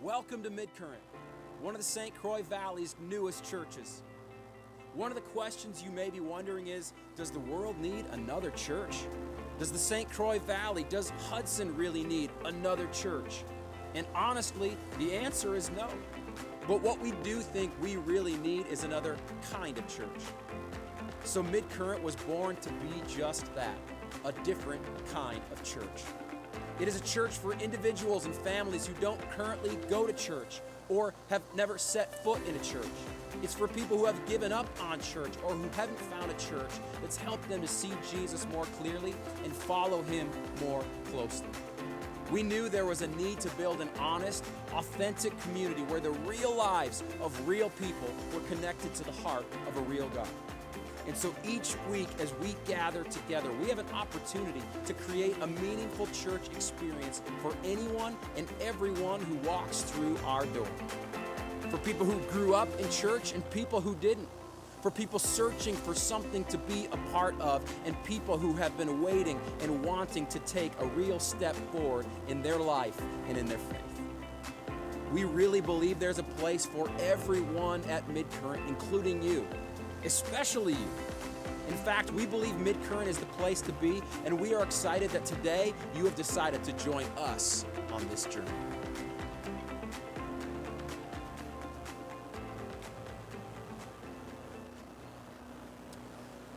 Welcome to Midcurrent, one of the St. Croix Valley's newest churches. One of the questions you may be wondering is, does the world need another church? Does the St. Croix Valley, does Hudson really need another church? And honestly, the answer is no. But what we do think we really need is another kind of church. So Midcurrent was born to be just that, a different kind of church. It is a church for individuals and families who don't currently go to church or have never set foot in a church. It's for people who have given up on church or who haven't found a church that's helped them to see Jesus more clearly and follow him more closely. We knew there was a need to build an honest, authentic community where the real lives of real people were connected to the heart of a real God. And so each week as we gather together, we have an opportunity to create a meaningful church experience for anyone and everyone who walks through our door. For people who grew up in church and people who didn't. For people searching for something to be a part of and people who have been waiting and wanting to take a real step forward in their life and in their faith. We really believe there's a place for everyone at Midcurrent, including you. Especially you. In fact, we believe Midcurrent is the place to be, and we are excited that today you have decided to join us on this journey.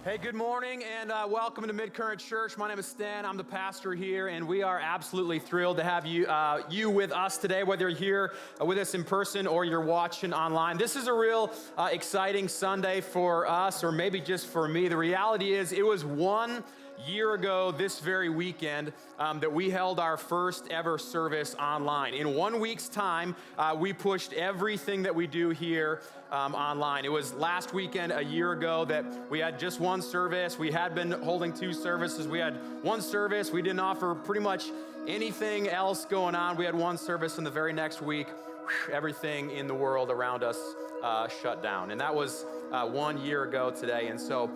Hey, good morning and welcome to Midcurrent Church. My name is Stan. I'm the pastor here, and we are absolutely thrilled to have you with us today, whether you're here with us in person or you're watching online. This is a real exciting Sunday for us, or maybe just for me. The reality is it was 1 year ago this very weekend that we held our first ever service online. In 1 week's time, we pushed everything that we do here online. It was last weekend, a year ago, that we had just one service. We had been holding 2 services. We had one service. We didn't offer pretty much anything else going on. We had one service, and the very next week, everything in the world around us shut down. And that was 1 year ago today. And so,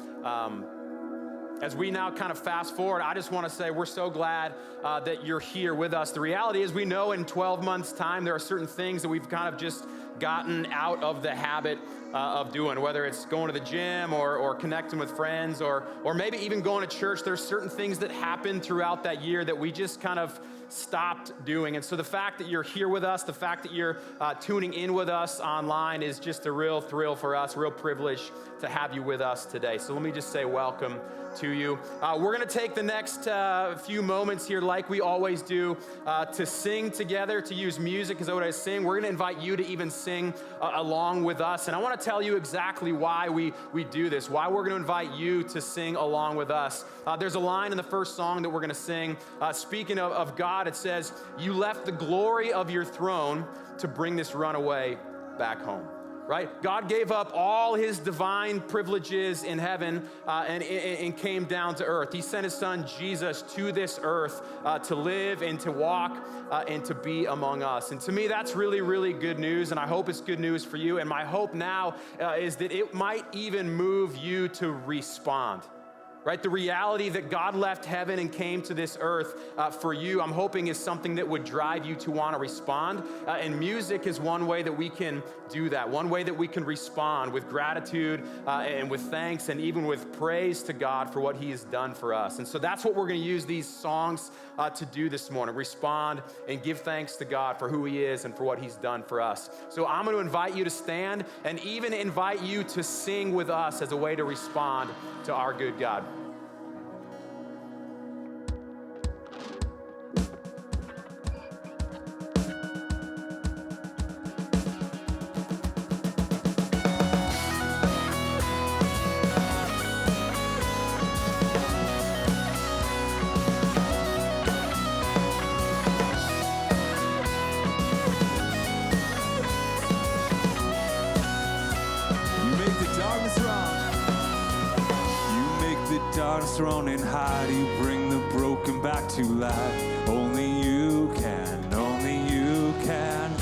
as we now kind of fast forward, I just want to say we're so glad that you're here with us. The reality is we know in 12 months' time there are certain things that we've kind of just gotten out of the habit of doing, whether it's going to the gym or connecting with friends or maybe even going to church. There's certain things that happened throughout that year that we just kind of stopped doing. And so the fact that you're here with us, the fact that you're tuning in with us online is just a real thrill for us, a real privilege to have you with us today. So let me just say welcome to you. We're going to take the next few moments here, like we always do, to sing together, to use music as what I sing. We're going to invite you to even sing along with us. And I want to tell you exactly why we do this, why we're going to invite you to sing along with us. There's a line in the first song that we're going to sing. Speaking of God, it says, "You left the glory of your throne to bring this runaway back home." Right? God gave up all his divine privileges in heaven and came down to earth. He sent his son Jesus to this earth to live and to walk and to be among us. And to me, that's really, really good news. And I hope it's good news for you. And my hope now is that it might even move you to respond. Right? The reality that God left heaven and came to this earth for you, I'm hoping is something that would drive you to want to respond. And music is one way that we can do that. One way that we can respond with gratitude and with thanks and even with praise to God for what he has done for us. And so that's what we're going to use these songs to do this morning. Respond and give thanks to God for who he is and for what he's done for us. So I'm going to invite you to stand and even invite you to sing with us as a way to respond to our good God. Running high, you bring the broken back to life. Only you can, only you can.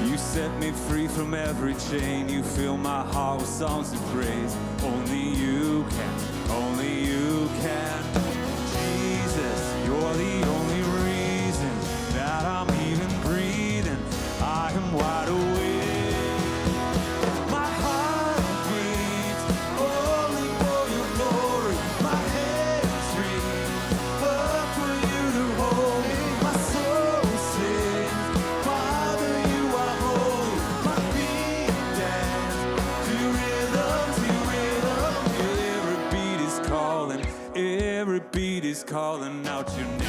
You set me free from every chain. You fill my heart with songs of praise. Only you can, only you can. Jesus, you're the only reason that I'm even breathing. I every beat is calling out your name.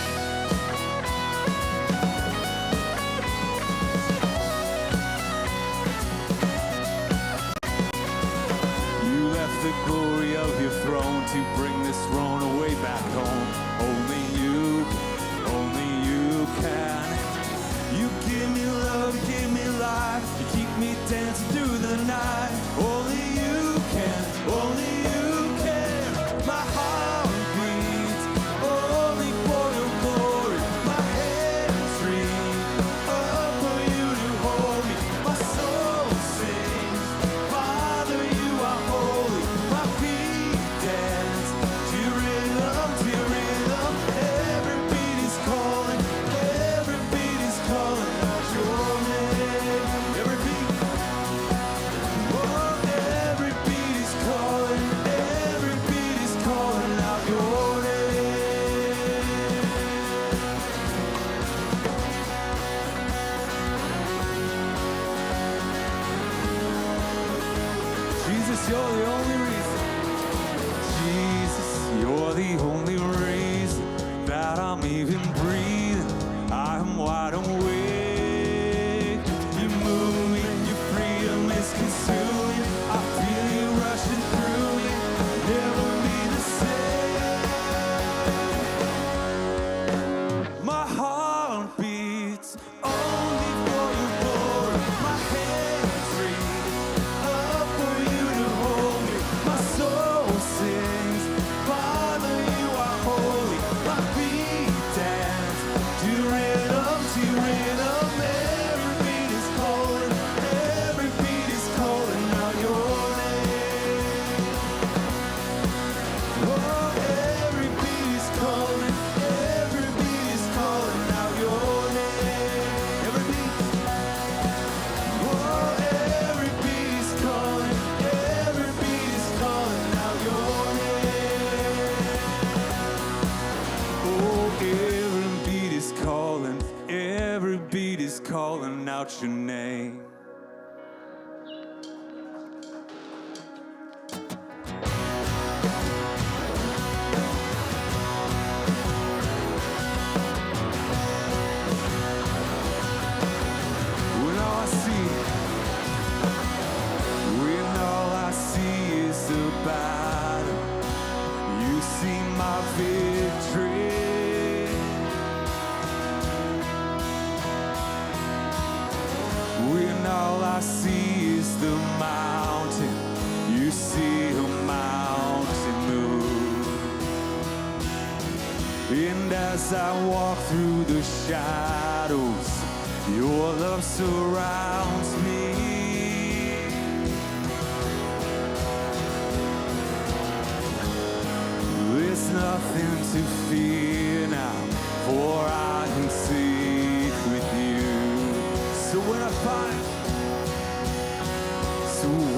The glory of your throne to bring this throne away back home. Only you can. You give me love, you give me life, you keep me dancing through the night. Only you can, only you can. My heart beats only for your glory. My hands reach up for you to hold me. My soul sings, Father, you are holy. My feet dance to rhythm, to rhythm. Every beat is calling, every beat is calling out your name. Every beat, oh, every beat is calling, every beat is calling out your name. Jesus, you're the only reason. Jesus, you're the only reason that I'm even breathing. I'm wide awake. You move me, your freedom is consuming. I feel you rushing through me. Never be the same. My heart beats only for your glory. My hands reach up for you to hold me. My soul sings, Father, you are holy. My feet dance to rhythm, to rhythm. Every beat is calling, every beat is calling out your name. Oh, every beat is calling, every beat is calling out your name. Every beat, oh, every beat is calling, every beat is calling out your name. Oh, every beat is calling, every beat is calling out your name. When all I see is the battle, you see my victory. When all I see is the mountain, you see a mountain move. And as I walk through the shadows, your love surrounds me. There's nothing to fear now, for I am safe with you. So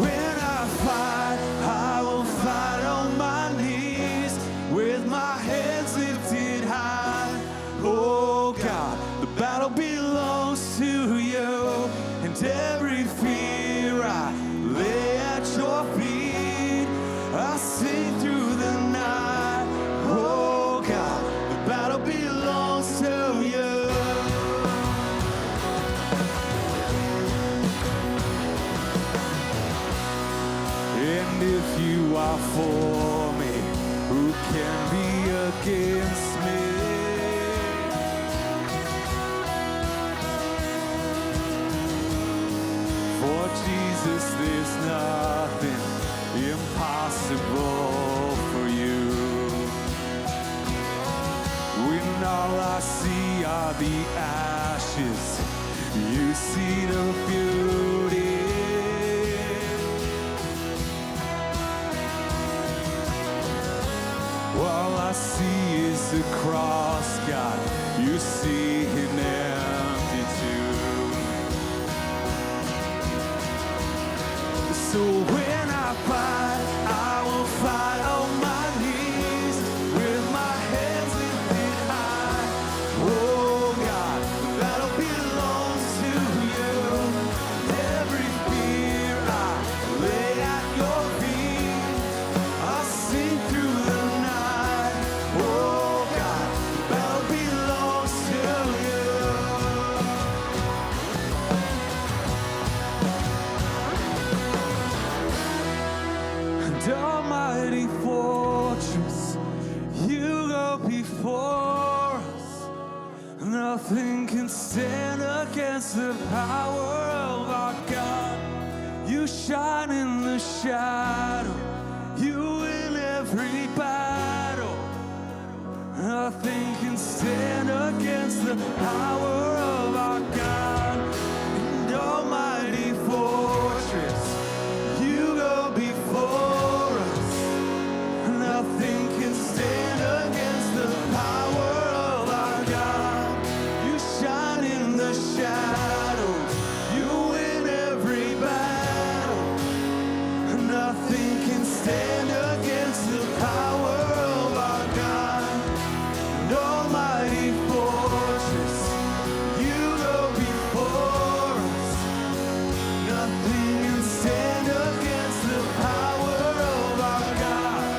when I fight, I will fight on my knees with my hands lifted high. Oh God, the battle belongs to you, and every fear I lay at your feet. I sing through the night. Oh God, the battle belongs to you. And if you are for me, who can be against me? For Jesus, there's nothing impossible for you. When all I see are the ashes, you see the beauty. All I see is the cross, God. You see an empty tomb. So when I fight, I will fight on my knees with my hands lifted high. Oh God, the battle belongs to you. Every fear I lay at your feet. I sing through the night. Oh before us. Nothing can stand against the power of our God. You shine in the shadow. You win every battle. Nothing can stand against the power of our God. And almighty fortress, you go before us. Nothing can stand against the power of our God. You shine in the shadows. You win every battle. Nothing can stand against the power of our God. And almighty fortress, you go before us. Nothing can stand against the power of our God.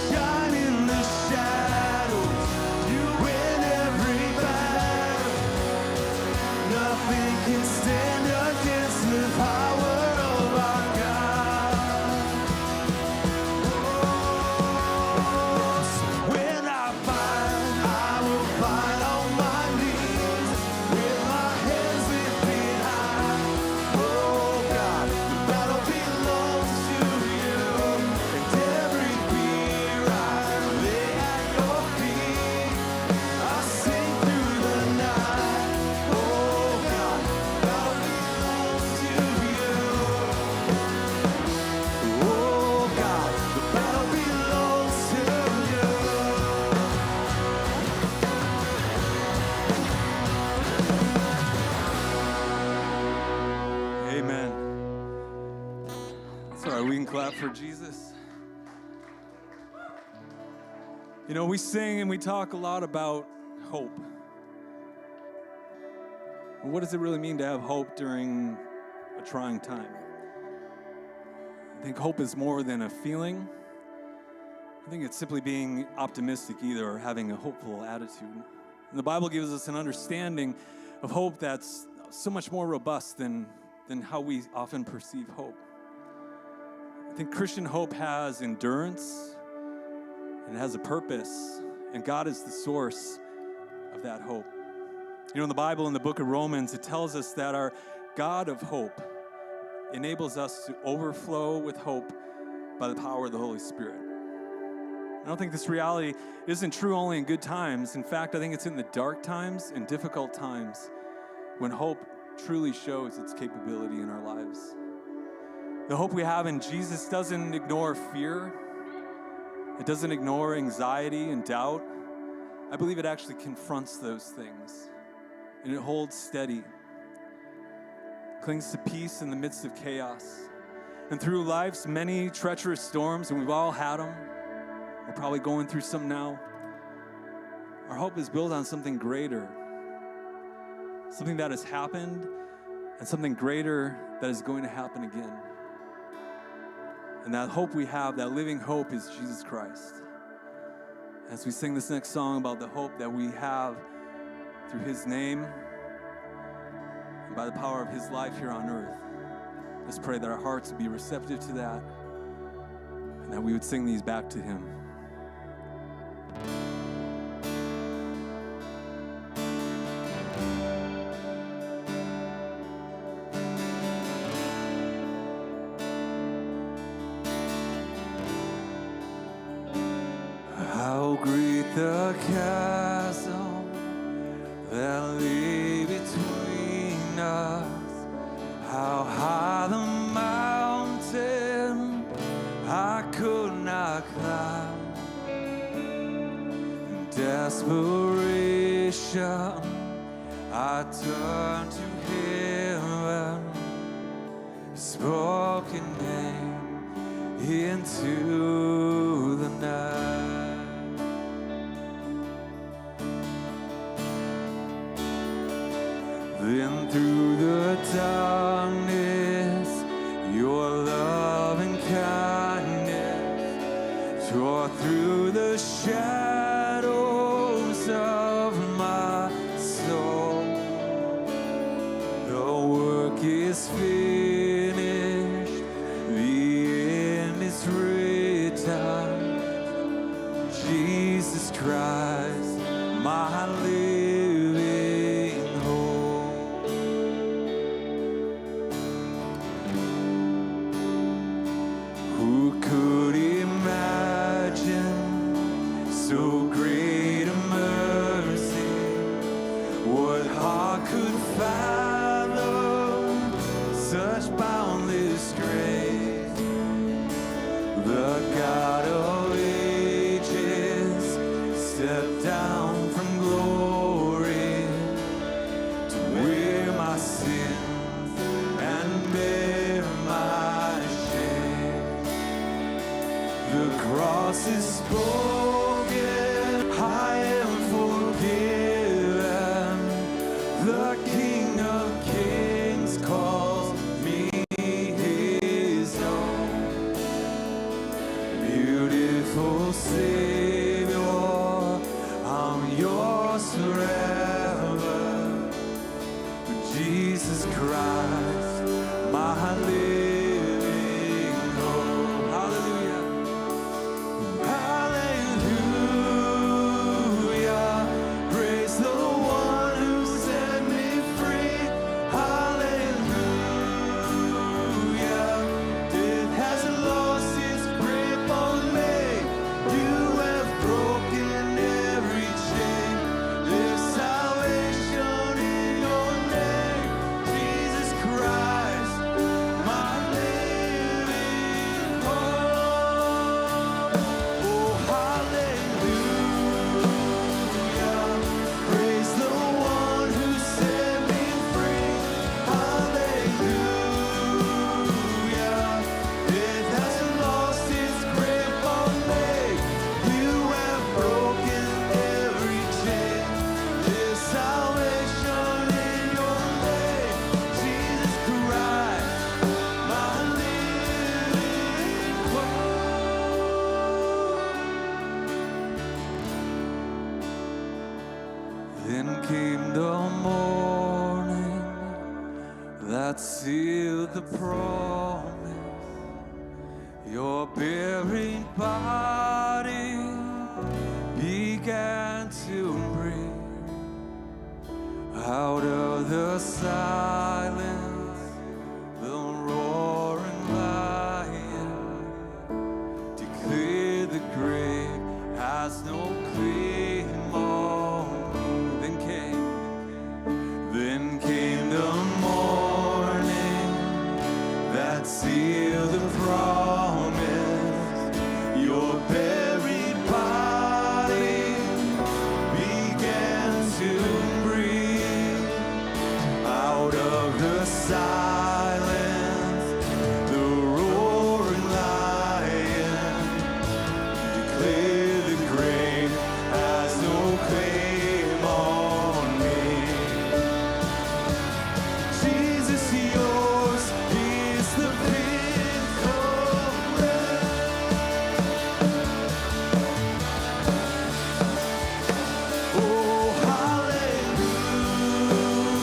Shine in the shadows, you win every battle. Nothing can stand against the power of our God. So when I will fight on my knees with my hands lifted high. Oh God, the battle belongs to you, and every fear I lay at your feet. I sing through the night. Oh God, the battle belongs to you. Oh God, the battle belongs to you. Amen. That's all right, we can clap for Jesus. You know, we sing and we talk a lot about hope. What does it really mean to have hope during a trying time? I think hope is more than a feeling. I think it's simply being optimistic either, or having a hopeful attitude. And the Bible gives us an understanding of hope that's so much more robust than how we often perceive hope. I think Christian hope has endurance, and it has a purpose, and God is the source of that hope. You know, in the Bible, in the book of Romans, it tells us that our God of hope enables us to overflow with hope by the power of the Holy Spirit. I don't think this reality isn't true only in good times. In fact, I think it's in the dark times and difficult times when hope truly shows its capability in our lives. The hope we have in Jesus doesn't ignore fear. It doesn't ignore anxiety and doubt. I believe it actually confronts those things, and it holds steady, clings to peace in the midst of chaos. And through life's many treacherous storms, and we've all had them, we're probably going through some now, our hope is built on something greater, something that has happened, and something greater that is going to happen again. And that hope we have, that living hope, is Jesus Christ. As we sing this next song about the hope that we have through his name and by the power of his life here on earth, let's pray that our hearts would be receptive to that and that we would sing these back to him. How great the chasm that lay between us, how high the mountain I could not climb. In desperation, I turned to heaven, spoken name into the night. Then through the darkness, your love and kindness tore through the shadows of my soul. The work is finished, the end is written. Jesus Christ Christ, my living hope. Who could imagine so great a mercy? What heart could fathom such boundless grace? The God of ages stepped down from glory to wear my sins and bear my shame. The cross is spoken, I am forgiven. The King of Kings calls me his own. Beautiful Savior, I'm yours forever. Jesus Christ, my living hope. Hallelujah. Hallelujah. Praise the one who set me free. Hallelujah. Death hasn't lost its grip on me. You have broken every chain. There's salvation in your name, Jesus Christ, my living hope. Oh, hallelujah. Praise the one who set me free. Hallelujah. Death hasn't lost its grip on me. You have broken every chain. There's salvation in your name, Jesus Christ, my living hope. Then came the morning that sealed the promise. Your buried body began to breathe. Out of the silence, the roaring lion declared the grave has no claim on me. Then came the morning that sealed the promise. Your buried body began to breathe. Out of the silence, the roaring lion declared the grave has no claim on me. Jesus, yours is the victory. Oh,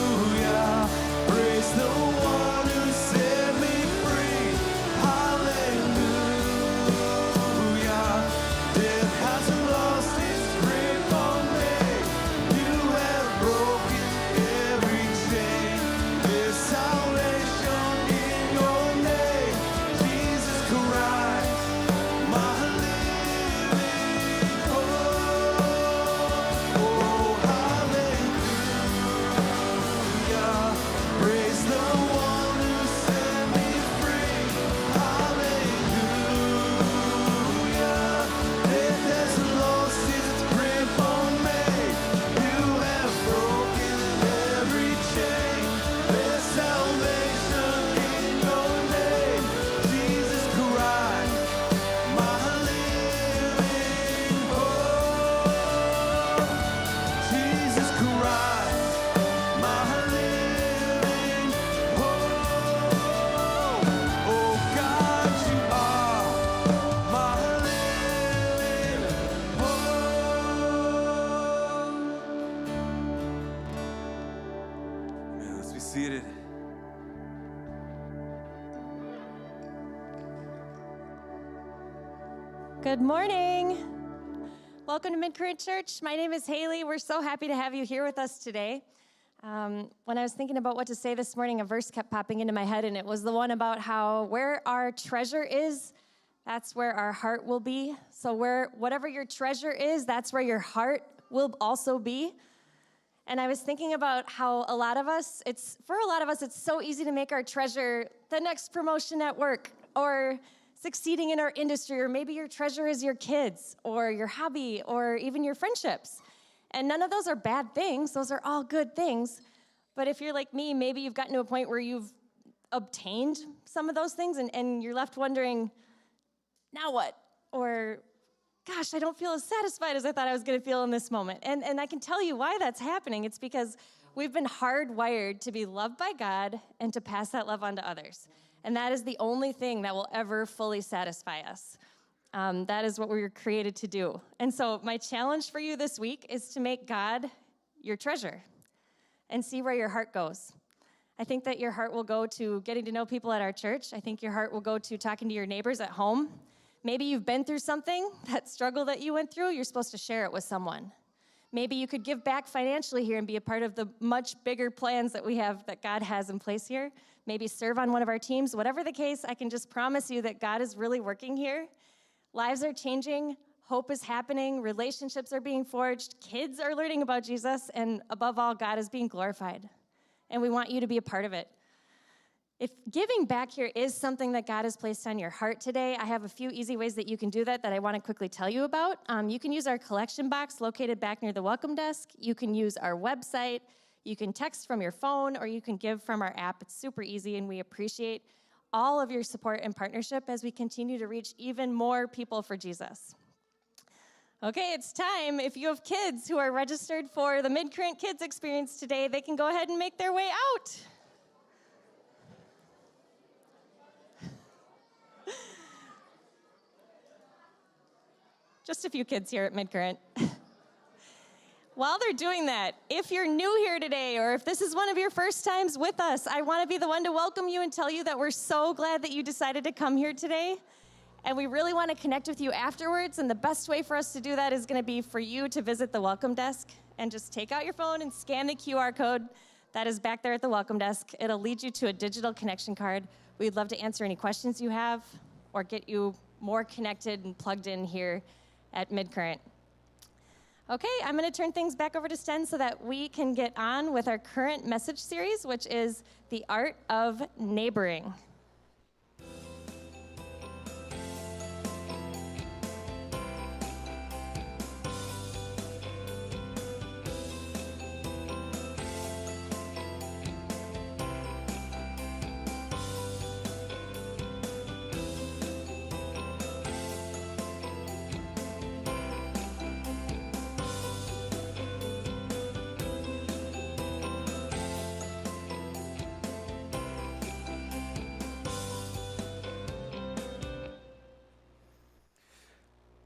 hallelujah. Praise the one who set me free. Hallelujah. Death hasn't lost its grip on me. You have broken every chain. There's salvation in your name, Jesus Christ, my living hope. Oh, hallelujah. Praise the one who set me free. Hallelujah. Death hasn't lost its grip on me. You have broken every chain. There's salvation in your name, Jesus Christ, my living hope. Jesus Christ, my living hope. Oh God, you are my living hope. Man, let's be seated. Good morning. welcome to Midcurrent Church. My name is Haley. We're so happy to have you here with us today. When I was thinking about what to say this morning, a verse kept popping into my head, and it was the one about how where our treasure is, that's where our heart will be. So whatever your treasure is, that's where your heart will also be. And I was thinking about how for a lot of us, it's so easy to make our treasure the next promotion at work, or succeeding in our industry, or maybe your treasure is your kids, or your hobby, or even your friendships. And none of those are bad things. Those are all good things. But if you're like me, maybe you've gotten to a point where you've obtained some of those things, and you're left wondering, now what? Or, gosh, I don't feel as satisfied as I thought I was going to feel in this moment. And I can tell you why that's happening. It's because we've been hardwired to be loved by God and to pass that love on to others. And that is the only thing that will ever fully satisfy us. That is what we were created to do. And so my challenge for you this week is to make God your treasure and see where your heart goes. I think that your heart will go to getting to know people at our church. I think your heart will go to talking to your neighbors at home. Maybe you've been through something, that struggle that you went through, you're supposed to share it with someone. Maybe you could give back financially here and be a part of the much bigger plans that we have, that God has in place here. Maybe serve on one of our teams. Whatever the case, I can just promise you that God is really working here. Lives are changing, hope is happening, relationships are being forged, kids are learning about Jesus, and above all, God is being glorified. And we want you to be a part of it. If giving back here is something that God has placed on your heart today, I have a few easy ways that you can do that I want to quickly tell you about. You can use our collection box located back near the welcome desk. You can use our website. You can text from your phone, or you can give from our app. It's super easy, and we appreciate all of your support and partnership as we continue to reach even more people for Jesus. Okay, it's time. If you have kids who are registered for the Midcurrent Kids Experience today, they can go ahead and make their way out. Just a few kids here at Midcurrent. While they're doing that, if you're new here today, or if this is one of your first times with us, I want to be the one to welcome you and tell you that we're so glad that you decided to come here today. And we really want to connect with you afterwards, and the best way for us to do that is going to be for you to visit the welcome desk and just take out your phone and scan the QR code that is back there at the welcome desk. It'll lead you to a digital connection card. We'd love to answer any questions you have or get you more connected and plugged in here at Midcurrent. Okay, I'm going to turn things back over to Sten so that we can get on with our current message series, which is The Art of Neighboring.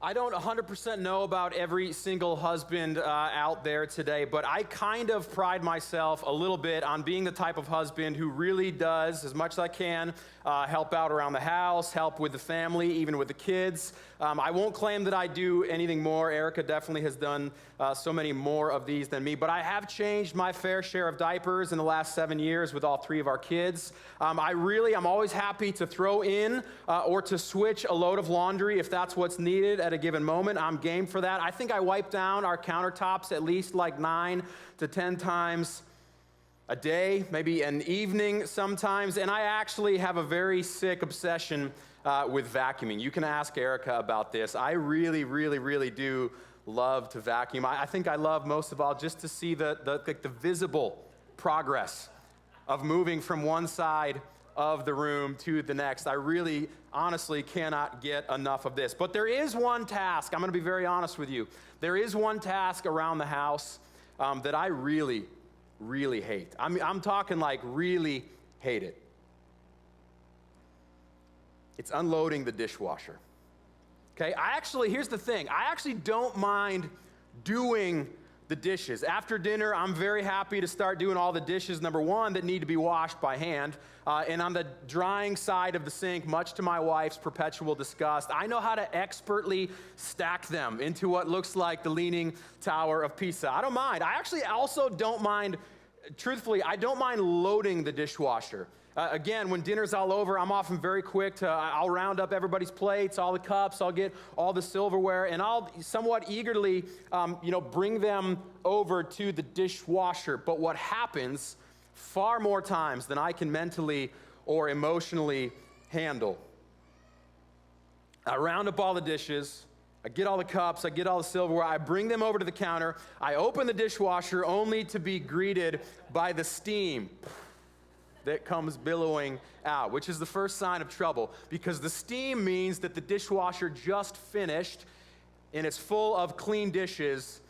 I don't 100% know about every single husband out there today, but I kind of pride myself a little bit on being the type of husband who really does, as much as I can, help out around the house, help with the family, even with the kids. I won't claim that I do anything more. Erica definitely has done so many more of these than me, but I have changed my fair share of diapers in the last 7 years with all 3 of our kids. I'm always happy to throw in or to switch a load of laundry if that's what's needed at a given moment. I'm game for that. I think I wipe down our countertops at least like 9 to 10 times a day, maybe an evening sometimes, and I actually have a very sick obsession with vacuuming. You can ask Erica about this. I really, really, really do love to vacuum. I think I love most of all just to see the visible progress of moving from one side of the room to the next. I really, honestly cannot get enough of this. But there is one task, I'm going to be very honest with you. There is one task around the house that I really, really hate. I'm talking like really hate it. It's unloading the dishwasher. Okay, here's the thing. I actually don't mind doing the dishes. After dinner, I'm very happy to start doing all the dishes, number one, that need to be washed by hand. And on the drying side of the sink, much to my wife's perpetual disgust, I know how to expertly stack them into what looks like the Leaning Tower of Pisa. I don't mind. I actually also don't mind, truthfully, I don't mind loading the dishwasher. Again, when dinner's all over, I'm often very quick I'll round up everybody's plates, all the cups, I'll get all the silverware, and I'll somewhat eagerly, bring them over to the dishwasher. But what happens far more times than I can mentally or emotionally handle, I round up all the dishes, I get all the cups, I get all the silverware, I bring them over to the counter, I open the dishwasher only to be greeted by the steam that comes billowing out, which is the first sign of trouble, because the steam means that the dishwasher just finished and it's full of clean dishes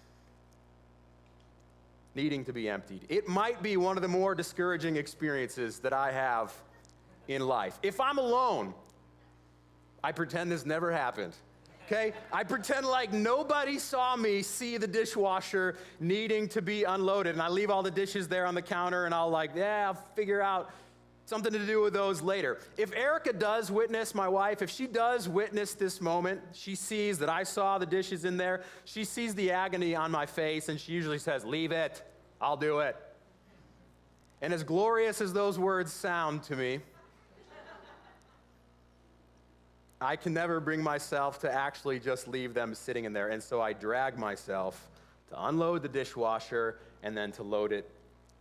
needing to be emptied. It might be one of the more discouraging experiences that I have in life. If I'm alone, I pretend this never happened. Okay? I pretend like nobody saw me see the dishwasher needing to be unloaded, and I leave all the dishes there on the counter, and I'll figure out something to do with those later. If Erica does witness, my wife, if she does witness this moment, she sees that I saw the dishes in there, she sees the agony on my face, and she usually says, "Leave it, I'll do it." And as glorious as those words sound to me, I can never bring myself to actually just leave them sitting in there. And so I drag myself to unload the dishwasher and then to load it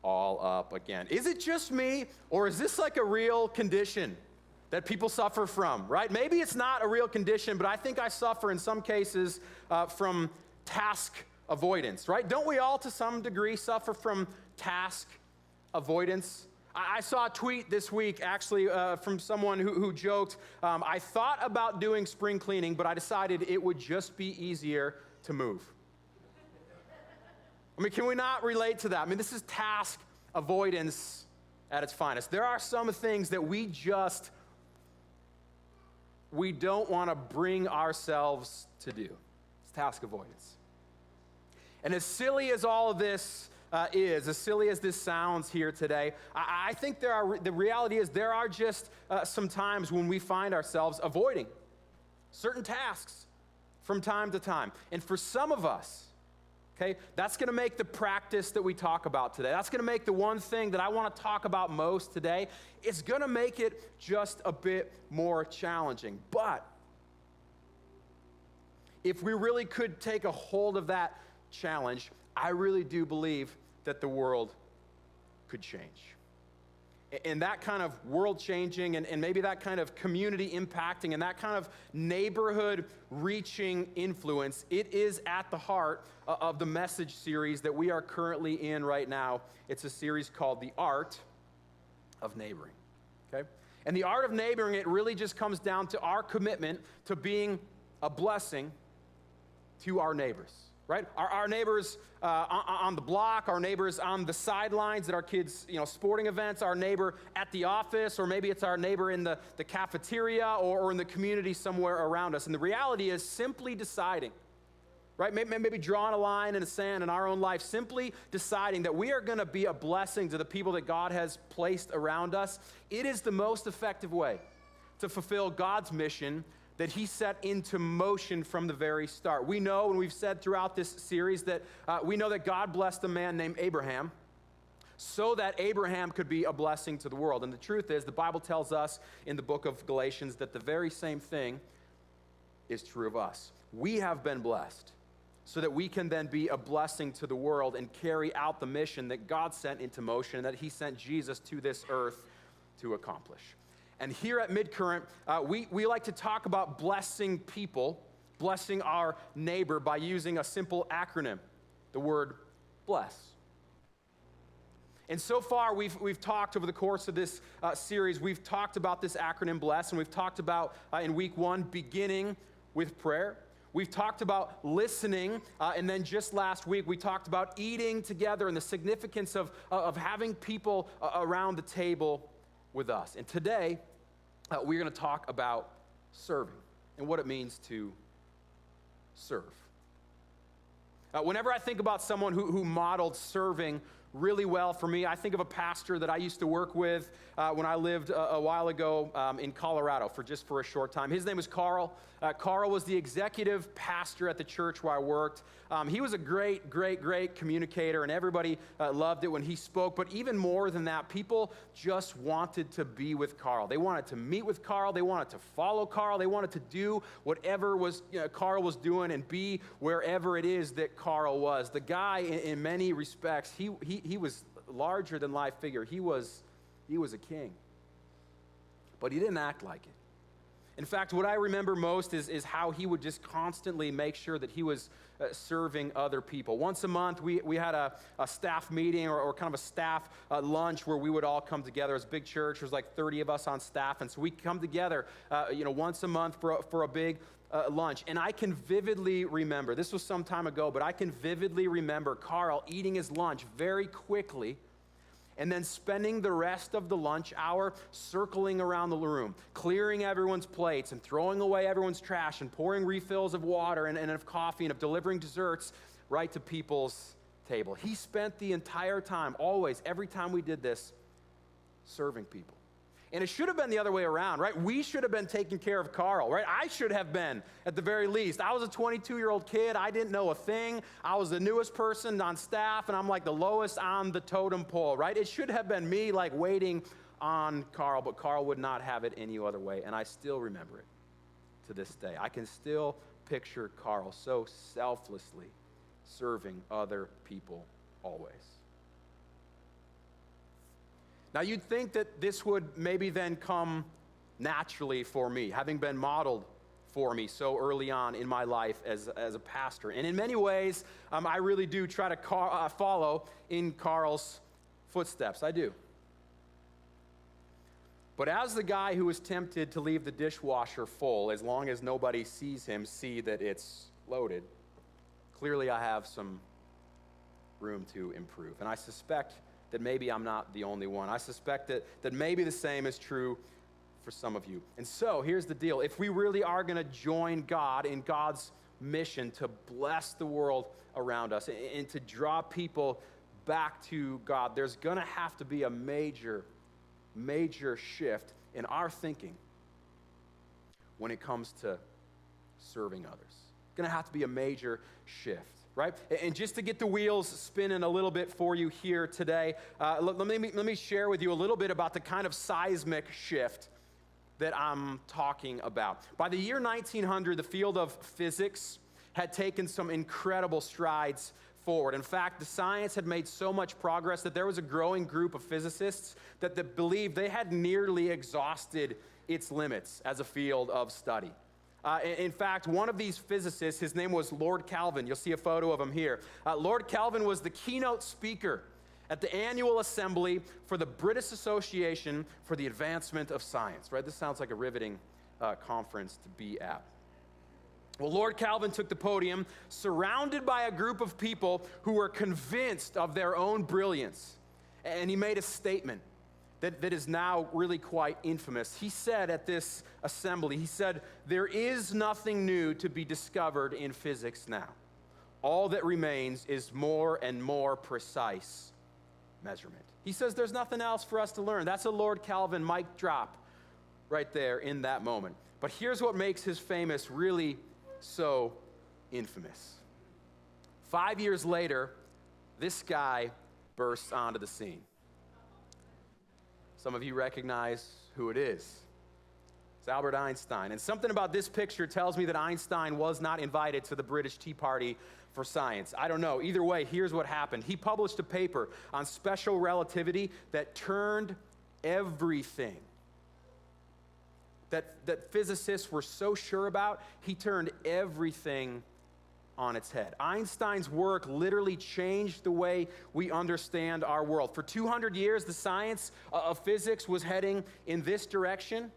all up again. Is it just me, or is this like a real condition that people suffer from, right? Maybe it's not a real condition, but I think I suffer in some cases from task avoidance, right? Don't we all to some degree suffer from task avoidance? I saw a tweet this week, actually, from someone who joked, I thought about doing spring cleaning, but I decided it would just be easier to move. I mean, can we not relate to that? I mean, this is task avoidance at its finest. There are some things that we don't want to bring ourselves to do. It's task avoidance. And as silly as all of this as silly as this sounds here today, I think the reality is there are just some times when we find ourselves avoiding certain tasks from time to time. And for some of us, okay, that's going to make the practice that we talk about today, that's going to make the one thing that I want to talk about most today, it's going to make it just a bit more challenging. But if we really could take a hold of that challenge, I really do believe that the world could change. And that kind of world changing and maybe that kind of community impacting and that kind of neighborhood reaching influence, it is at the heart of the message series that we are currently in right now. It's a series called The Art of Neighboring, okay? And the art of neighboring, it really just comes down to our commitment to being a blessing to our neighbors. Right? Our neighbors on the block, our neighbors on the sidelines at our kids' sporting events, our neighbor at the office, or maybe it's our neighbor in the cafeteria or in the community somewhere around us. And the reality is simply deciding, right? Maybe drawing a line in the sand in our own life, simply deciding that we are going to be a blessing to the people that God has placed around us. It is the most effective way to fulfill God's mission that he set into motion from the very start. We know, and we've said throughout this series, that we know that God blessed a man named Abraham so that Abraham could be a blessing to the world. And the truth is, the Bible tells us in the book of Galatians that the very same thing is true of us. We have been blessed so that we can then be a blessing to the world and carry out the mission that God sent into motion and that he sent Jesus to this earth to accomplish. And here at Midcurrent, we like to talk about blessing people, blessing our neighbor by using a simple acronym, the word bless. And so far, we've talked over the course of this series, we've talked about this acronym bless, and we've talked about, in week one, beginning with prayer. We've talked about listening, and then just last week, we talked about eating together and the significance of having people around the table with us. And today, we're going to talk about serving and what it means to serve. Whenever I think about someone who modeled serving really well for me, I think of a pastor that I used to work with when I lived a while ago in Colorado for a short time. His name was Carl. Carl was the executive pastor at the church where I worked. He was a great communicator, and everybody loved it when he spoke. But even more than that, people just wanted to be with Carl. They wanted to meet with Carl. They wanted to follow Carl. They wanted to do whatever Carl was doing and be wherever it is that Carl was. The guy, in many respects, he was larger than life figure. He was a king, but he didn't act like it. In fact, what I remember most is how he would just constantly make sure that he was serving other people. Once a month, we had a staff meeting or kind of a staff lunch where we would all come together. It was a big church. There was like 30 of us on staff, and so we come together once a month for a big lunch. And I can vividly remember, this was some time ago, but I can vividly remember Carl eating his lunch very quickly and then spending the rest of the lunch hour circling around the room, clearing everyone's plates and throwing away everyone's trash and pouring refills of water and of coffee and of delivering desserts right to people's table. He spent the entire time, always, every time we did this, serving people. And it should have been the other way around, right? We should have been taking care of Carl, right? I should have been, at the very least. I was a 22-year-old kid. I didn't know a thing. I was the newest person on staff, and I'm like the lowest on the totem pole, right? It should have been me, like, waiting on Carl, but Carl would not have it any other way, and I still remember it to this day. I can still picture Carl so selflessly serving other people always. Now, you'd think that this would maybe then come naturally for me, having been modeled for me so early on in my life as a pastor. And in many ways, I really do try to follow in Carl's footsteps. I do. But as the guy who is tempted to leave the dishwasher full, as long as nobody sees him see that it's loaded, clearly I have some room to improve. And I suspect that maybe I'm not the only one. I suspect that maybe the same is true for some of you. And so here's the deal. If we really are going to join God in God's mission to bless the world around us and to draw people back to God, there's going to have to be a major shift in our thinking when it comes to serving others. It's going to have to be a major shift. Right? And just to get the wheels spinning a little bit for you here today, let me share with you a little bit about the kind of seismic shift that I'm talking about. By the year 1900, the field of physics had taken some incredible strides forward. In fact, the science had made so much progress that there was a growing group of physicists that believed they had nearly exhausted its limits as a field of study. In fact, one of these physicists, his name was Lord Kelvin. You'll see a photo of him here. Lord Kelvin was the keynote speaker at the annual assembly for the British Association for the Advancement of Science, right? This sounds like a riveting conference to be at. Well, Lord Kelvin took the podium surrounded by a group of people who were convinced of their own brilliance, and he made a statement that is now really quite infamous. He said at this assembly, he said, "There is nothing new to be discovered in physics now. All that remains is more and more precise measurement." He says there's nothing else for us to learn. That's a Lord Kelvin mic drop right there in that moment. But here's what makes his famous really so infamous. 5 years later, this guy bursts onto the scene. Some of you recognize who it is. It's Albert Einstein. And something about this picture tells me that Einstein was not invited to the British Tea Party for science. I don't know. Either way, here's what happened. He published a paper on special relativity that turned everything that physicists were so sure about. He turned everything on its head. Einstein's work literally changed the way we understand our world. For 200 years, the science of physics was heading in this direction.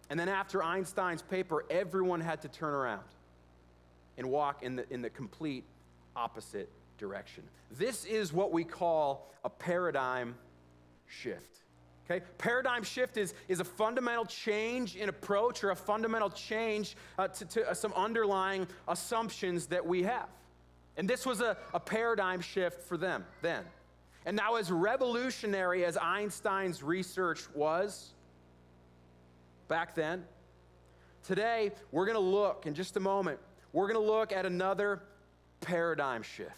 And then after Einstein's paper, everyone had to turn around and walk in the complete opposite direction. This is what we call a paradigm shift. Okay? Paradigm shift is a fundamental change in approach or a fundamental change to some underlying assumptions that we have. And this was a paradigm shift for them then. And now, as revolutionary as Einstein's research was back then, today we're going to look, in just a moment, we're going to look at another paradigm shift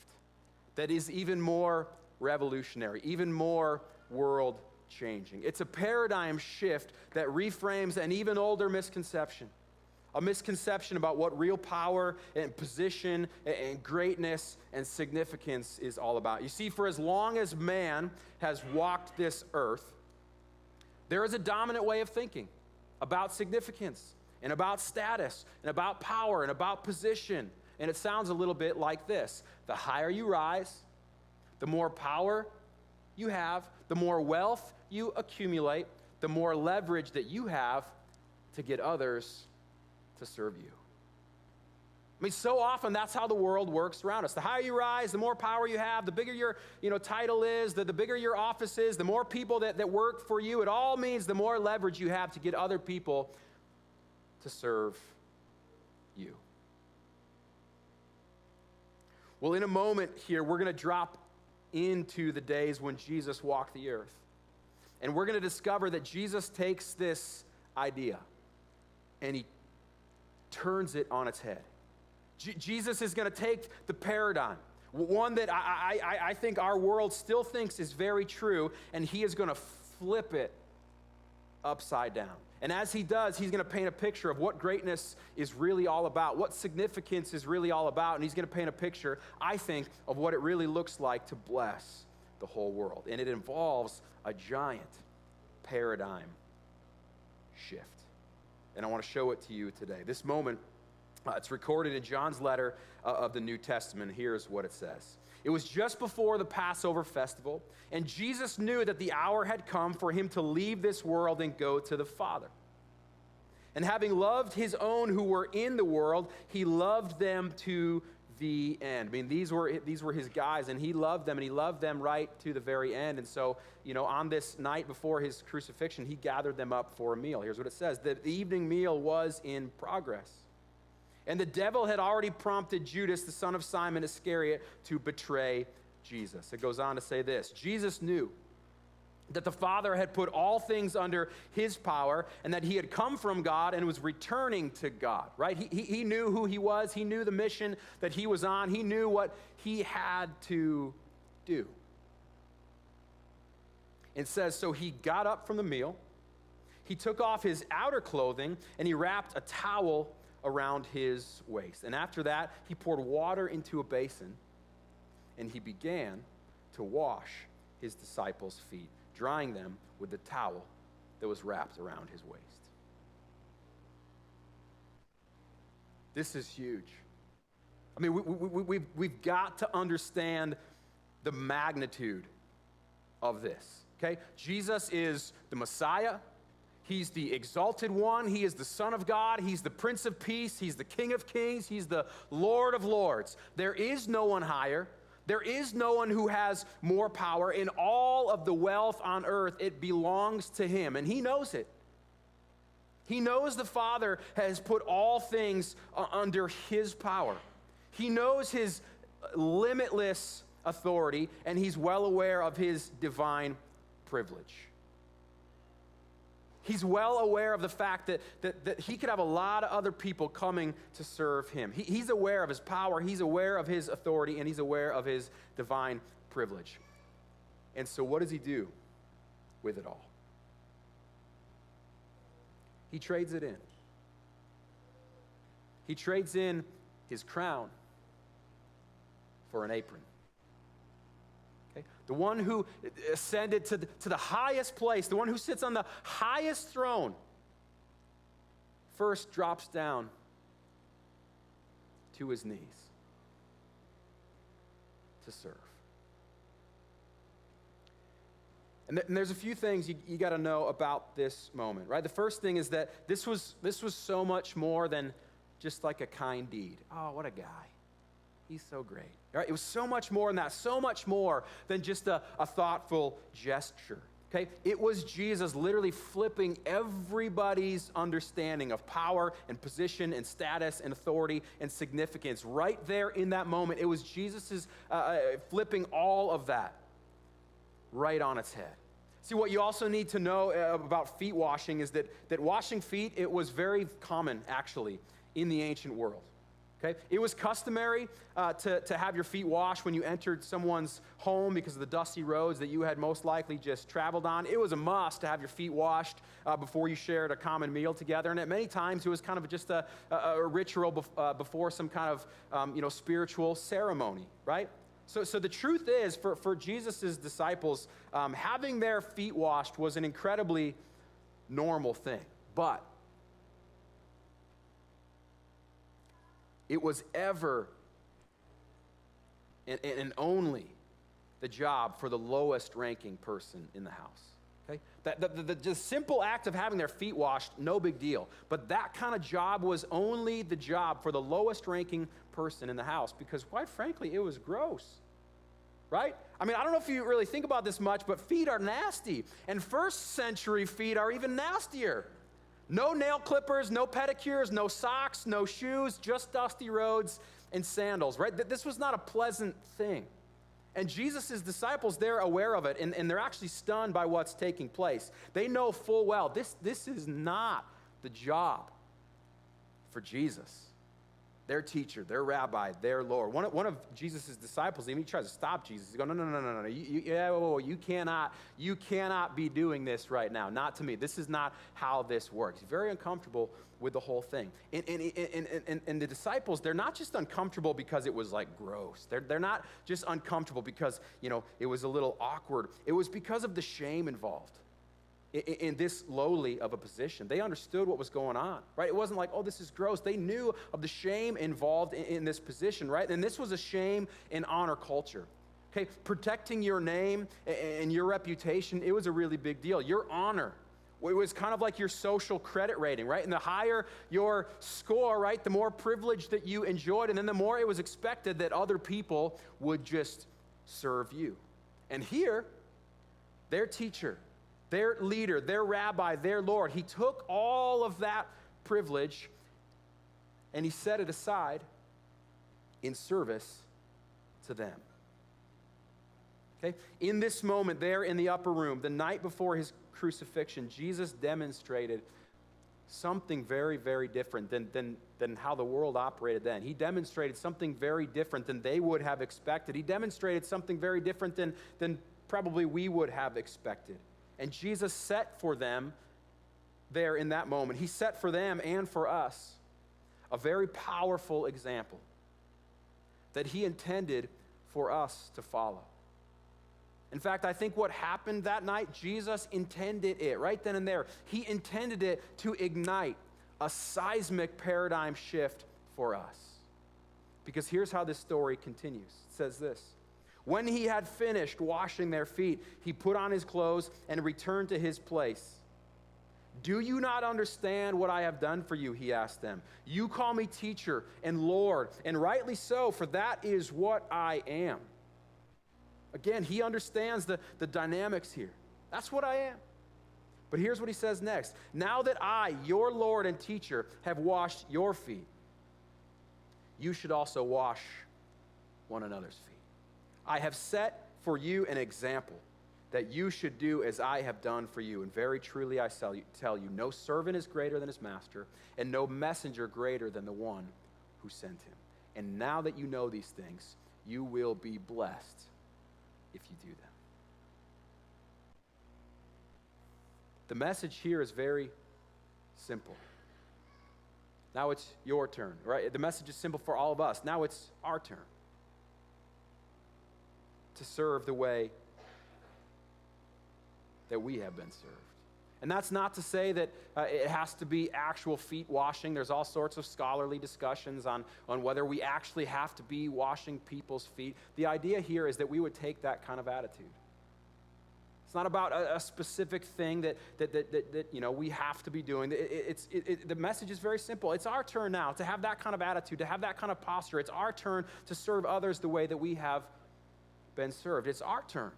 that is even more revolutionary, even more world-changing. It's a paradigm shift that reframes an even older misconception, a misconception about what real power and position and greatness and significance is all about. You see, for as long as man has walked this earth, there is a dominant way of thinking about significance and about status and about power and about position. And it sounds a little bit like this. The higher you rise, the more power you have, the more wealth you accumulate, the more leverage that you have to get others to serve you. I mean, so often that's how the world works around us. The higher you rise, the more power you have, the bigger your title is, the bigger your office is, the more people that work for you. It all means the more leverage you have to get other people to serve you. Well, in a moment here, we're going to drop into the days when Jesus walked the earth. And we're going to discover that Jesus takes this idea and he turns it on its head. Jesus is going to take the paradigm, one that I think our world still thinks is very true, and he is going to flip it upside down. And as he does, he's going to paint a picture of what greatness is really all about, what significance is really all about, and he's going to paint a picture, I think, of what it really looks like to bless the whole world. And it involves a giant paradigm shift. And I want to show it to you today. This moment, it's recorded in John's letter of the New Testament. Here's what it says. It was just before the Passover festival, and Jesus knew that the hour had come for him to leave this world and go to the Father. And having loved his own who were in the world, he loved them to the end. I mean, these were his guys, and he loved them, and he loved them right to the very end. And so, on this night before his crucifixion, he gathered them up for a meal. Here's what it says. The evening meal was in progress. And the devil had already prompted Judas, the son of Simon Iscariot, to betray Jesus. It goes on to say this. Jesus knew that the Father had put all things under his power and that he had come from God and was returning to God, right? He knew who he was. He knew the mission that he was on. He knew what he had to do. It says, so he got up from the meal. He took off his outer clothing and he wrapped a towel around his waist. And after that, he poured water into a basin and he began to wash his disciples' feet, drying them with the towel that was wrapped around his waist. This is huge. I mean, we've got to understand the magnitude of this, okay? Jesus is the Messiah. He's the exalted one. He is the Son of God. He's the Prince of Peace. He's the King of Kings. He's the Lord of Lords. There is no one higher. There is no one who has more power. In all of the wealth on earth, it belongs to him, and he knows it. He knows the Father has put all things under his power. He knows his limitless authority, and he's well aware of his divine privilege. He's well aware of the fact that he could have a lot of other people coming to serve him. He's aware of his power, he's aware of his authority, and he's aware of his divine privilege. And so what does he do with it all? He trades it in. He trades in his crown for an apron. Okay? The one who ascended to the highest place, the one who sits on the highest throne, first drops down to his knees to serve. And there's a few things you got to know about this moment, right? The first thing is that this was so much more than just like a kind deed. Oh, what a guy. He's so great. Right? It was so much more than that, so much more than just a thoughtful gesture. Okay, it was Jesus literally flipping everybody's understanding of power and position and status and authority and significance right there in that moment. It was Jesus's flipping all of that right on its head. See, what you also need to know about feet washing is that washing feet, it was very common actually in the ancient world. Okay? It was customary to have your feet washed when you entered someone's home because of the dusty roads that you had most likely just traveled on. It was a must to have your feet washed before you shared a common meal together. And at many times, it was kind of just a ritual before some kind of spiritual ceremony, right? So the truth is, for Jesus' disciples, having their feet washed was an incredibly normal thing. But it was ever and only the job for the lowest ranking person in the house. Okay? The just simple act of having their feet washed, no big deal. But that kind of job was only the job for the lowest ranking person in the house because, quite frankly, it was gross. Right? I mean, I don't know if you really think about this much, but feet are nasty. And first century feet are even nastier. No nail clippers, no pedicures, no socks, no shoes, just dusty roads and sandals, right? This was not a pleasant thing. And Jesus' disciples, they're aware of it, and they're actually stunned by what's taking place. They know full well, this is not the job for Jesus. Their teacher, their rabbi, their Lord. One of Jesus' disciples, even he tries to stop Jesus. He's going, no. You cannot be doing this right now. Not to me. This is not how this works. He's very uncomfortable with the whole thing. And the disciples, they're not just uncomfortable because it was like gross. They're not just uncomfortable because, it was a little awkward. It was because of the shame involved in this lowly of a position. They understood what was going on, right? It wasn't like, oh, this is gross. They knew of the shame involved in this position, right? And this was a shame in honor culture. Okay, protecting your name and your reputation, it was a really big deal. Your honor, it was kind of like your social credit rating, right? And the higher your score, right, the more privilege that you enjoyed, and then the more it was expected that other people would just serve you. And here, their teacher, their leader, their rabbi, their Lord, he took all of that privilege and he set it aside in service to them. Okay? In this moment there in the upper room, the night before his crucifixion, Jesus demonstrated something very, very different than how the world operated then. He demonstrated something very different than they would have expected. He demonstrated something very different than probably we would have expected. And Jesus set for them there in that moment, he set for them and for us a very powerful example that he intended for us to follow. In fact, I think what happened that night, Jesus intended it right then and there. He intended it to ignite a seismic paradigm shift for us. Because here's how this story continues. It says this. When he had finished washing their feet, he put on his clothes and returned to his place. Do you not understand what I have done for you? He asked them. You call me teacher and Lord, and rightly so, for that is what I am. Again, he understands the dynamics here. That's what I am. But here's what he says next. Now that I, your Lord and teacher, have washed your feet, you should also wash one another's feet. I have set for you an example that you should do as I have done for you. And very truly I tell you, no servant is greater than his master, and no messenger greater than the one who sent him. And now that you know these things, you will be blessed if you do them. The message here is very simple. Now it's your turn, right? The message is simple for all of us. Now it's our turn to serve the way that we have been served. And that's not to say that it has to be actual feet washing. There's all sorts of scholarly discussions on whether we actually have to be washing people's feet. The idea here is that we would take that kind of attitude. It's not about a specific thing that we have to be doing. The message is very simple. It's our turn now to have that kind of attitude, to have that kind of posture. It's our turn to serve others the way that we have been served. It's our turn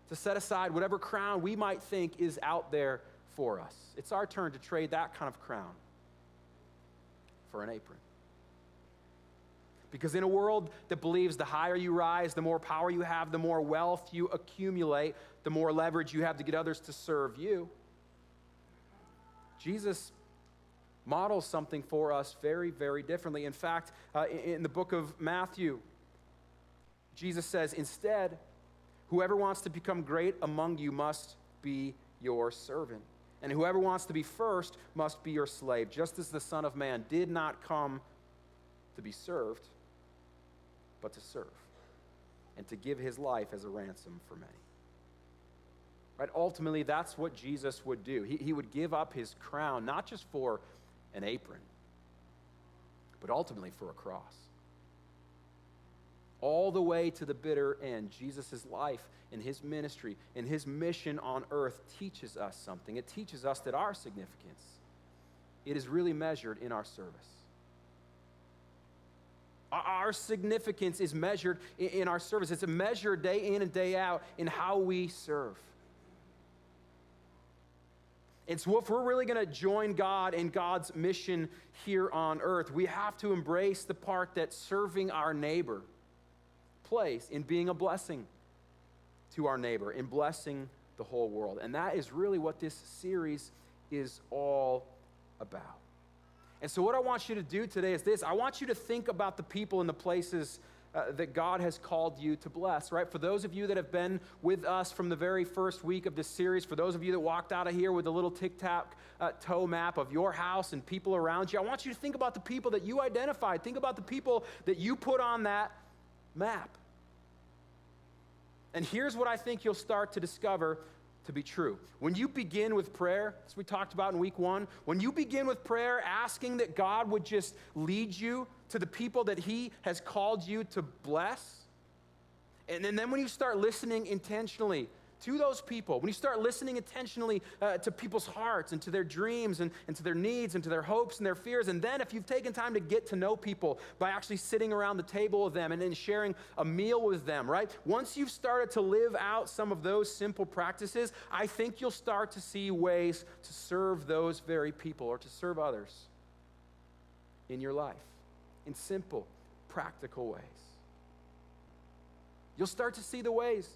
to set aside whatever crown we might think is out there for us. It's our turn to trade that kind of crown for an apron. Because in a world that believes the higher you rise, the more power you have, the more wealth you accumulate, the more leverage you have to get others to serve you, Jesus models something for us very, very differently. In fact, in the book of Matthew, Jesus says, instead, whoever wants to become great among you must be your servant. And whoever wants to be first must be your slave, just as the Son of Man did not come to be served, but to serve, and to give his life as a ransom for many. Right? Ultimately, that's what Jesus would do. He would give up his crown, not just for an apron, but ultimately for a cross. All the way to the bitter end, Jesus' life and his ministry and his mission on earth teaches us something. It teaches us that our significance, it is really measured in our service. Our significance is measured in our service. It's a measure day in and day out in how we serve. And so if we're really going to join God in God's mission here on earth, we have to embrace the part that serving our neighbor plays in being a blessing to our neighbor, in blessing the whole world. And that is really what this series is all about. And so what I want you to do today is this. I want you to think about the people and the places that God has called you to bless, right? For those of you that have been with us from the very first week of this series, for those of you that walked out of here with a little tic-tac-toe map of your house and people around you, I want you to think about the people that you identified. Think about the people that you put on that map. And here's what I think you'll start to discover to be true. When you begin with prayer, as we talked about in week 1, when you begin with prayer asking that God would just lead you to the people that he has called you to bless, and then when you start listening intentionally to those people, when you start listening intentionally to people's hearts and to their dreams and to their needs and to their hopes and their fears, and then if you've taken time to get to know people by actually sitting around the table with them and then sharing a meal with them, right? Once you've started to live out some of those simple practices, I think you'll start to see ways to serve those very people or to serve others in your life in simple, practical ways. You'll start to see the ways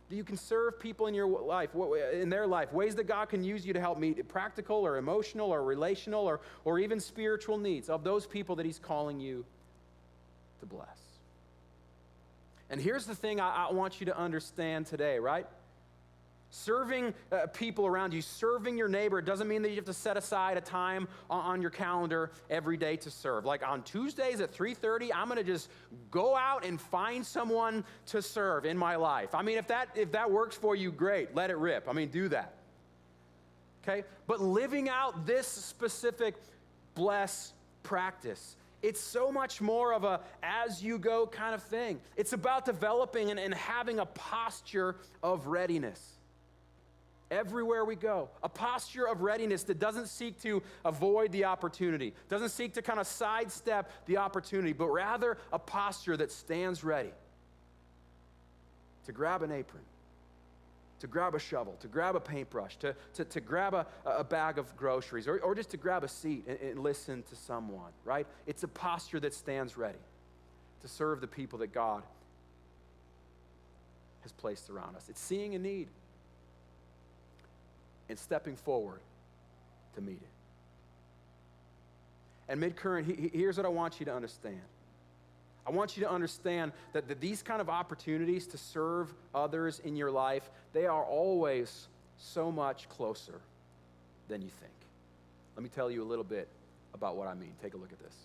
that you can serve people in your life, in their life, ways that God can use you to help meet practical or emotional or relational or even spiritual needs of those people that he's calling you to bless. And here's the thing I want you to understand today, right? Serving people around you, serving your neighbor, it doesn't mean that you have to set aside a time on your calendar every day to serve. Like on Tuesdays at 3:30, I'm going to just go out and find someone to serve in my life. I mean, if that works for you, great, let it rip. I mean, do that. Okay? But living out this specific bless practice, it's so much more of a as-you-go kind of thing. It's about developing and having a posture of readiness. Everywhere we go, a posture of readiness that doesn't seek to avoid the opportunity, doesn't seek to kind of sidestep the opportunity, but rather a posture that stands ready to grab an apron, to grab a shovel, to grab a paintbrush, to grab a bag of groceries, or just to grab a seat and listen to someone, right? It's a posture that stands ready to serve the people that God has placed around us. It's seeing a need and stepping forward to meet it. And Midcurrent, here's what I want you to understand. I want you to understand that these kind of opportunities to serve others in your life, they are always so much closer than you think. Let me tell you a little bit about what I mean. Take a look at this.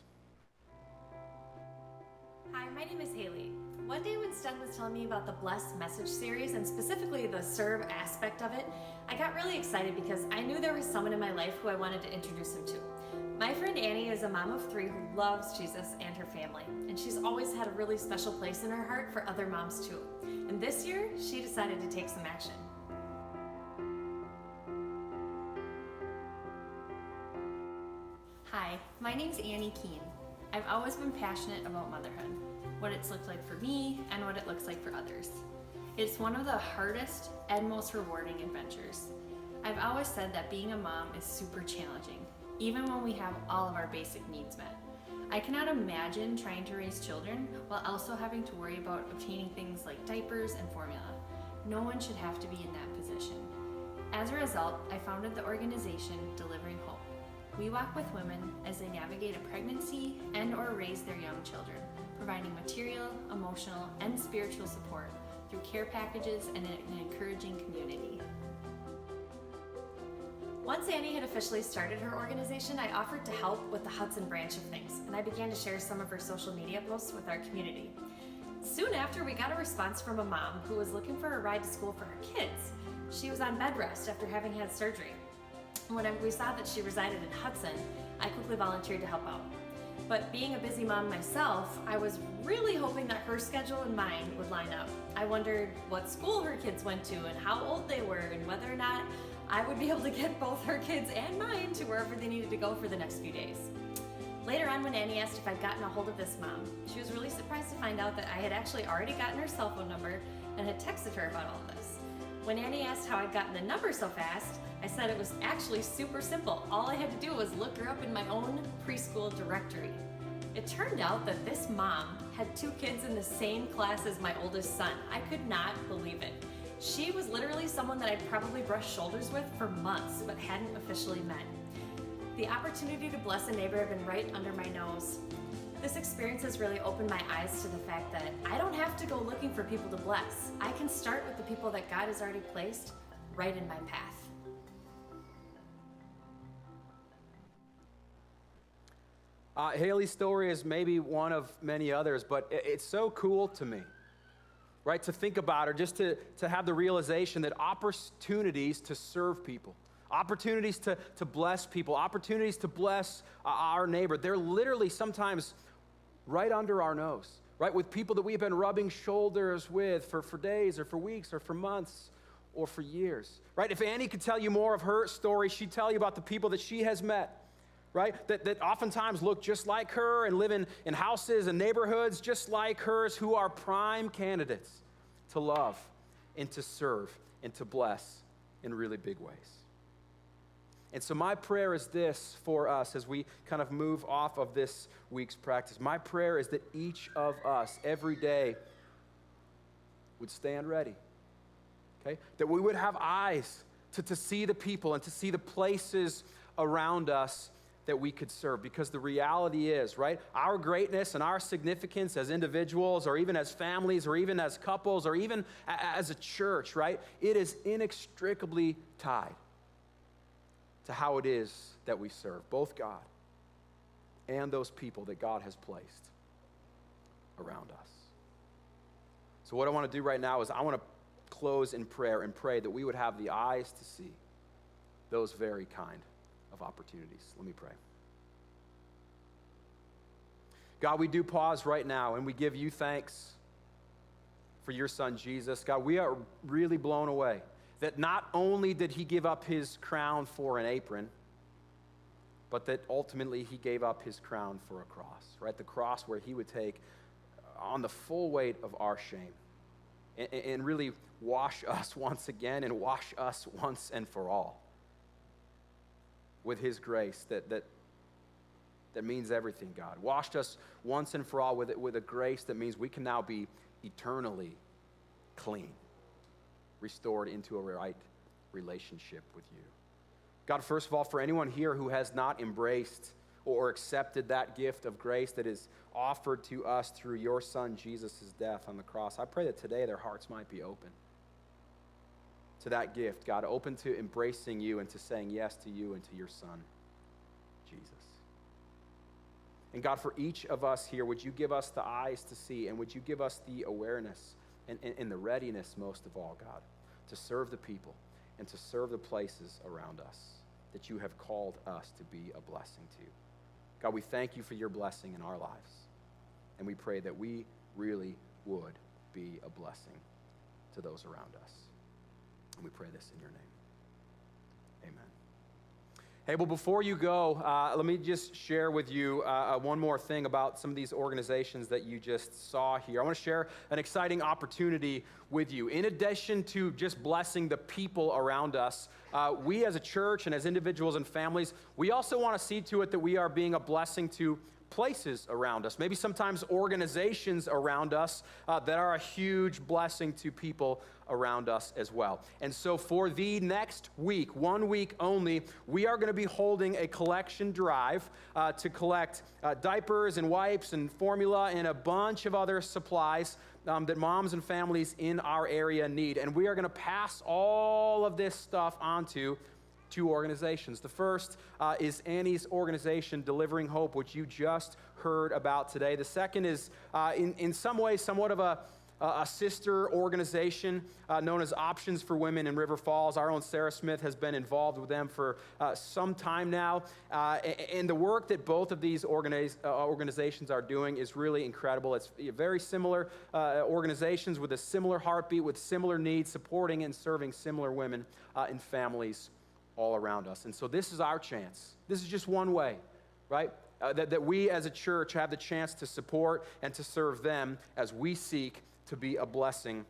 Hi, my name is Haley. One day when Sten was telling me about the Blessed Message series and specifically the serve aspect of it, I got really excited because I knew there was someone in my life who I wanted to introduce him to. My friend Annie is a mom of 3 who loves Jesus and her family, and she's always had a really special place in her heart for other moms too. And this year, she decided to take some action. Hi, my name's Annie Keene. I've always been passionate about motherhood, what it's looked like for me and what it looks like for others. It's one of the hardest and most rewarding adventures. I've always said that being a mom is super challenging, even when we have all of our basic needs met. I cannot imagine trying to raise children while also having to worry about obtaining things like diapers and formula. No one should have to be in that position. As a result, I founded the organization Delivering Hope. We walk with women as they navigate a pregnancy and/or raise their young children, providing material, emotional, and spiritual support through care packages and an encouraging community. Once Annie had officially started her organization, I offered to help with the Hudson branch of things, and I began to share some of her social media posts with our community. Soon after, we got a response from a mom who was looking for a ride to school for her kids. She was on bed rest after having had surgery. When we saw that she resided in Hudson, I quickly volunteered to help out. But being a busy mom myself, I was really hoping that her schedule and mine would line up. I wondered what school her kids went to and how old they were and whether or not I would be able to get both her kids and mine to wherever they needed to go for the next few days. Later on, when Annie asked if I'd gotten a hold of this mom, she was really surprised to find out that I had actually already gotten her cell phone number and had texted her about all of this. When Annie asked how I'd gotten the number so fast, I said it was actually super simple. All I had to do was look her up in my own preschool directory. It turned out that this mom had 2 kids in the same class as my oldest son. I could not believe it. She was literally someone that I'd probably brushed shoulders with for months, but hadn't officially met. The opportunity to bless a neighbor had been right under my nose. This experience has really opened my eyes to the fact that I don't have to go looking for people to bless. I can start with the people that God has already placed right in my path. Haley's story is maybe one of many others, but it's so cool to me, right? To think about her, just to have the realization that opportunities to serve people, opportunities to bless people, opportunities to bless our neighbor, they're literally sometimes right under our nose, right? With people that we've been rubbing shoulders with for days or for weeks or for months or for years, right? If Annie could tell you more of her story, she'd tell you about the people that she has met, right? That oftentimes look just like her and live in houses and neighborhoods just like hers, who are prime candidates to love and to serve and to bless in really big ways. And so my prayer is this for us as we kind of move off of this week's practice. My prayer is that each of us every day would stand ready, okay? That we would have eyes to see the people and to see the places around us that we could serve. Because the reality is, right, our greatness and our significance as individuals or even as families or even as couples or even as a church, right, it is inextricably tied to how it is that we serve both God and those people that God has placed around us. So what I want to do right now is I want to close in prayer and pray that we would have the eyes to see those very kind of opportunities. Let me pray. God, we do pause right now and we give you thanks for your son, Jesus. God, we are really blown away that not only did he give up his crown for an apron, but that ultimately he gave up his crown for a cross, right? The cross where he would take on the full weight of our shame and really wash us once again and wash us once and for all with his grace that means everything, God. Washed us once and for all with a grace that means we can now be eternally clean, restored into a right relationship with you. God, first of all, for anyone here who has not embraced or accepted that gift of grace that is offered to us through your son Jesus' death on the cross, I pray that today their hearts might be open to that gift, God, open to embracing you and to saying yes to you and to your son, Jesus. And God, for each of us here, would you give us the eyes to see, and would you give us the awareness and the readiness, most of all, God, to serve the people and to serve the places around us that you have called us to be a blessing to. God, we thank you for your blessing in our lives, and we pray that we really would be a blessing to those around us. And we pray this in your name. Amen. Hey, well, before you go, let me just share with you one more thing about some of these organizations that you just saw here. I want to share an exciting opportunity with you. In addition to just blessing the people around us, we as a church and as individuals and families, we also want to see to it that we are being a blessing to places around us, maybe sometimes organizations around us that are a huge blessing to people around us as well. And so for the next week, 1 week only, we are going to be holding a collection drive to collect diapers and wipes and formula and a bunch of other supplies that moms and families in our area need. And we are going to pass all of this stuff on to two organizations. The first is Annie's organization, Delivering Hope, which you just heard about today. The second is, in some ways, somewhat of a sister organization known as Options for Women in River Falls. Our own Sarah Smith has been involved with them for some time now. And the work that both of these organizations are doing is really incredible. It's very similar organizations with a similar heartbeat, with similar needs, supporting and serving similar women and families all around us. And so this is our chance. This is just one way, right? That we as a church have the chance to support and to serve them as we seek to be a blessing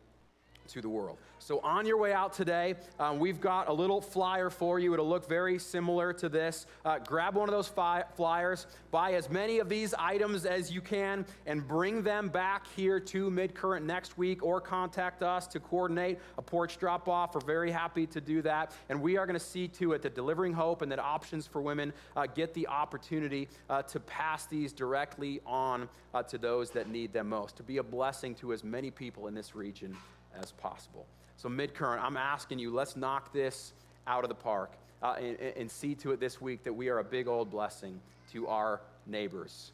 to the world. So on your way out today, we've got a little flyer for you. It'll look very similar to this. Grab one of those flyers, buy as many of these items as you can, and bring them back here to Midcurrent next week, or contact us to coordinate a porch drop-off. We're very happy to do that. And we are going to see to it that Delivering Hope and that Options for Women get the opportunity to pass these directly on to those that need them most, to be a blessing to as many people in this region as possible. So Midcurrent, I'm asking you, let's knock this out of the park and see to it this week that we are a big old blessing to our neighbors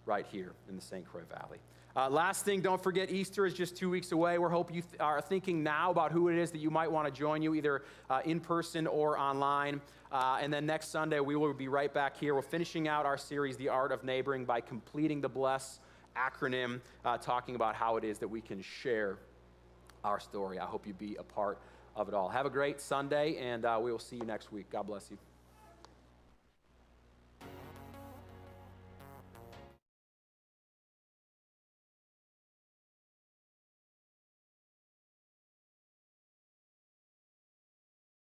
right here in the St. Croix Valley. Last thing, don't forget, Easter is just 2 weeks away. We're hoping you are thinking now about who it is that you might want to join you, either in person or online. And then next Sunday, we will be right back here. We're finishing out our series, The Art of Neighboring, by completing the BLESS acronym, talking about how it is that we can share our story. I hope you be a part of it all. Have a great Sunday, and we will see you next week. God bless you.